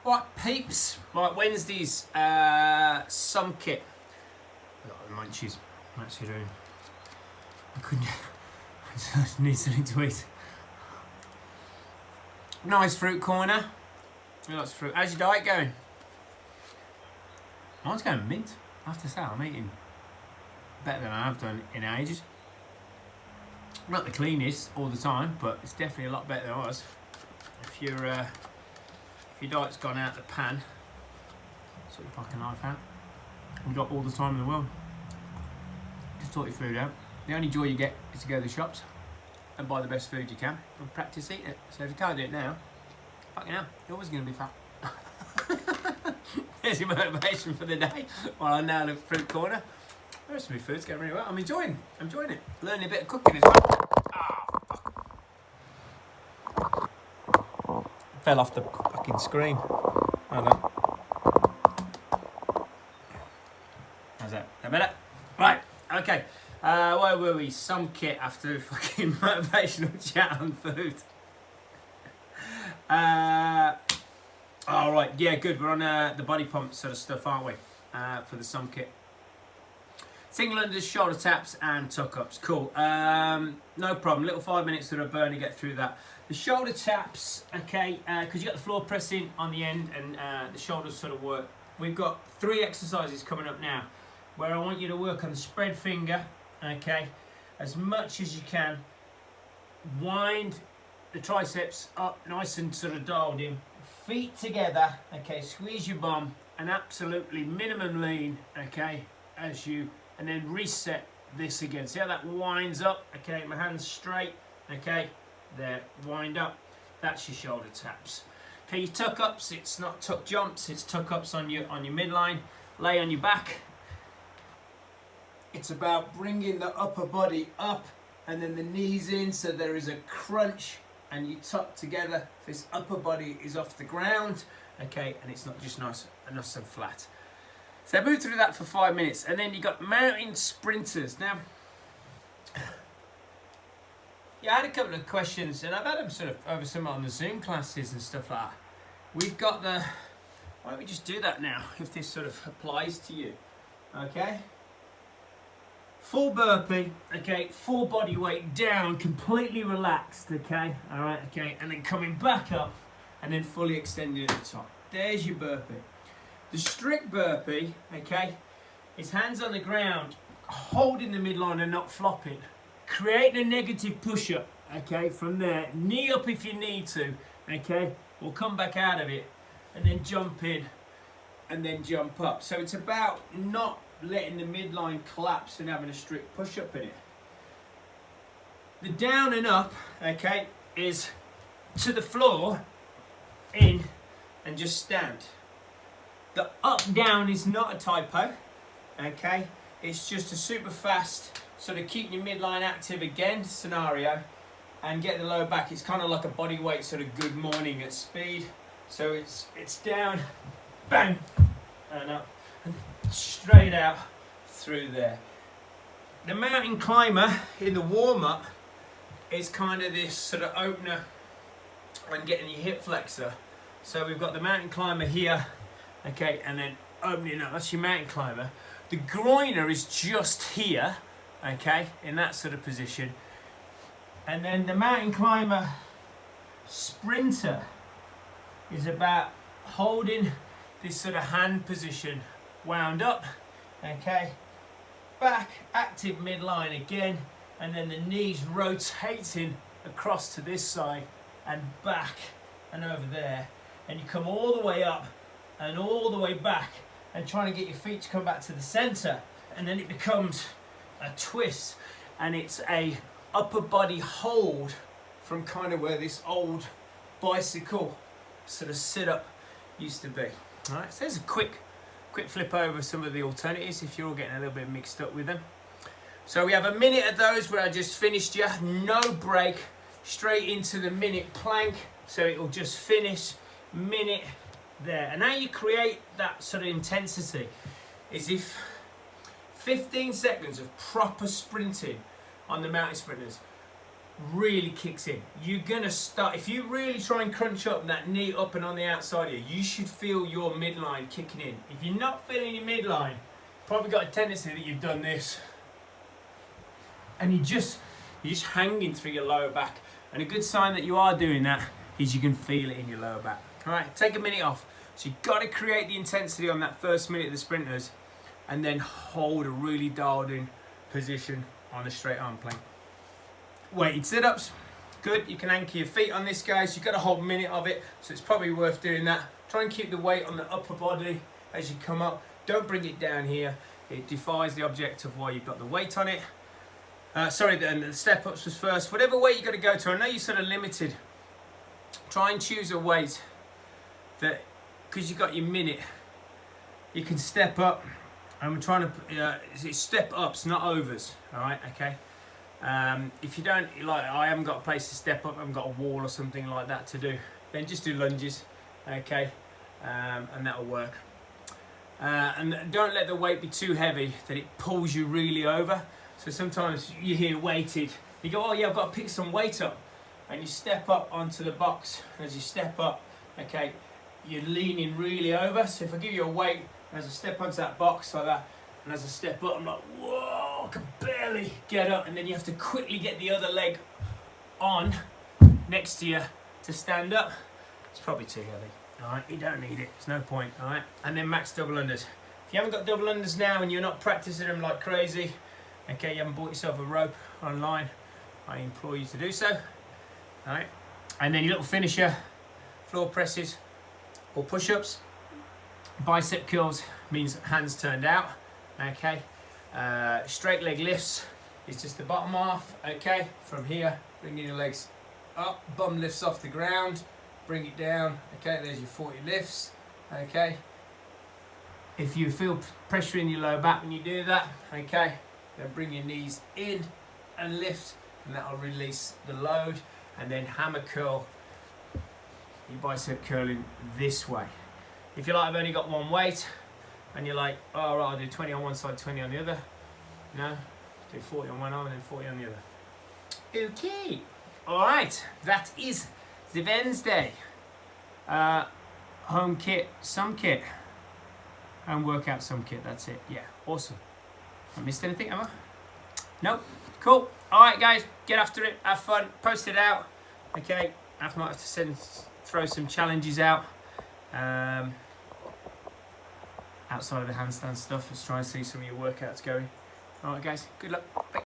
Right, peeps. Right, Wednesday's some kit. I got the munchies. I'm actually doing. I couldn't. I just need something to eat. Nice fruit corner. Lots of fruit. How's your diet going? Mine's going mint. I have to say, I'm eating better than I have done in ages. Not the cleanest all the time, but it's definitely a lot better than it was. If your diet's gone out the pan, sort your fucking life out. We've got all the time in the world. Just sort your food out. The only joy you get is to go to the shops and buy the best food you can and practice eating it. So if you can't do it now, fucking hell, you're always going to be fat. There's your motivation for the day. While I nail the fruit corner. The rest of my food's going really well. I'm enjoying it. Learning a bit of cooking as well. Fell off the fucking screen. How's that? That better? Right, okay. Where were we? Some kit after fucking motivational chat on food. Alright, yeah, good. We're on the body pump sort of stuff, aren't we? For the some kit. Single unders, shoulder taps and tuck-ups. Cool. No problem. Little 5 minutes sort of burn to get through that. The shoulder taps, okay, because you got the floor pressing on the end and the shoulders sort of work. We've got 3 exercises coming up now where I want you to work on the spread finger, okay, as much as you can. Wind the triceps up nice and sort of dialed in. Feet together, okay, squeeze your bum and absolutely minimum lean, okay, as you, and then reset this again. See how that winds up? Okay, my hands straight, okay, there, wind up. That's your shoulder taps. Okay, your tuck ups, it's not tuck jumps, it's tuck ups on your midline. Lay on your back. It's about bringing the upper body up and then the knees in so there is a crunch and you tuck together. This upper body is off the ground, okay, and it's not just nice and flat. So I move through that for 5 minutes, and then you got mountain sprinters. Now, yeah, I had a couple of questions, and I've had them sort of over some on the Zoom classes and stuff like that. We've got the, why don't we just do that now, if this sort of applies to you, okay? Full burpee, okay, full body weight down, completely relaxed, okay, all right, okay, and then coming back up, and then fully extended at the top. There's your burpee. The strict burpee, okay, is hands on the ground, holding the midline and not flopping, creating a negative push-up, okay, from there, knee up if you need to, okay, we'll come back out of it, and then jump in, and then jump up. So it's about not letting the midline collapse and having a strict push-up in it. The down and up, okay, is to the floor, in, and just stand. The up-down is not a typo, okay? It's just a super fast, sort of keeping your midline active again scenario and get the lower back. It's kind of like a body weight sort of good morning at speed. So it's down, bang, and up, and straight out through there. The mountain climber in the warm-up is kind of this sort of opener and getting your hip flexor. So we've got the mountain climber here, okay, and then opening up, that's your mountain climber. The groiner is just here, okay, in that sort of position. And then the mountain climber sprinter is about holding this sort of hand position, wound up, okay, back, active midline again, and then the knees rotating across to this side and back and over there. And you come all the way up and all the way back and trying to get your feet to come back to the center, and then it becomes a twist and it's a upper body hold from kind of where this old bicycle sort of sit up used to be. All right, so there's a quick flip over some of the alternatives if you're all getting a little bit mixed up with them. So we have a minute of those where I just finished you, no break, straight into the minute plank, so it'll just finish minute there. And how you create that sort of intensity is if 15 seconds of proper sprinting on the mountain sprinters, really kicks in. You're gonna start, if you really try and crunch up that knee up and on the outside here, you should feel your midline kicking in. If you're not feeling your midline, probably got a tendency that you've done this and you're just hanging through your lower back. And a good sign that you are doing that is you can feel it in your lower back. All right, take a minute off. So you've got to create the intensity on that first minute of the sprinters and then hold a really dialed in position on a straight arm plank. Weighted sit-ups, good. You can anchor your feet on this, guys. You've got a whole minute of it, so it's probably worth doing that. Try and keep the weight on the upper body as you come up. Don't bring it down here. It defies the object of why you've got the weight on it. The step-ups was first. Whatever weight you've got to go to, I know you're sort of limited. Try and choose a weight that, because you've got your minute, you can step up. And we're trying to, it's step ups, not overs, all right, okay? If you don't, like, I haven't got a place to step up, I haven't got a wall or something like that to do, then just do lunges, okay? And that'll work. And don't let the weight be too heavy that it pulls you really over. So sometimes you hear weighted, you go, oh yeah, I've got to pick some weight up. And you step up onto the box. As you step up, okay, you're leaning really over. So if I give you a weight, as I step onto that box like that, and as I step up, I'm like, whoa, I can barely get up. And then you have to quickly get the other leg on next to you to stand up. It's probably too heavy, all right? You don't need it, there's no point, all right? And then max double unders. If you haven't got double unders now and you're not practicing them like crazy, okay, you haven't bought yourself a rope online, I implore you to do so, all right? And then your little finisher, floor presses or push-ups. Bicep curls means hands turned out, okay? Straight leg lifts is just the bottom half, okay? From here, bringing your legs up, bum lifts off the ground, bring it down, okay? There's your 40 lifts, okay? If you feel pressure in your lower back when you do that, okay? Then bring your knees in and lift, and that'll release the load, and then hammer curl your bicep curling this way. If you're like, I've only got one weight, and you're like, oh, right, I'll do 20 on one side, 20 on the other. No, do 40 on one arm and then 40 on the other. Okay, all right, that is the Wednesday. Home kit, some kit, and workout some kit, that's it. Yeah, awesome. I missed anything, have I? Nope, cool. All right, guys, get after it, have fun, post it out. Okay, I might have to throw some challenges out. Outside of the handstand stuff, let's try and see some of your workouts going. Alright guys, good luck. Bye.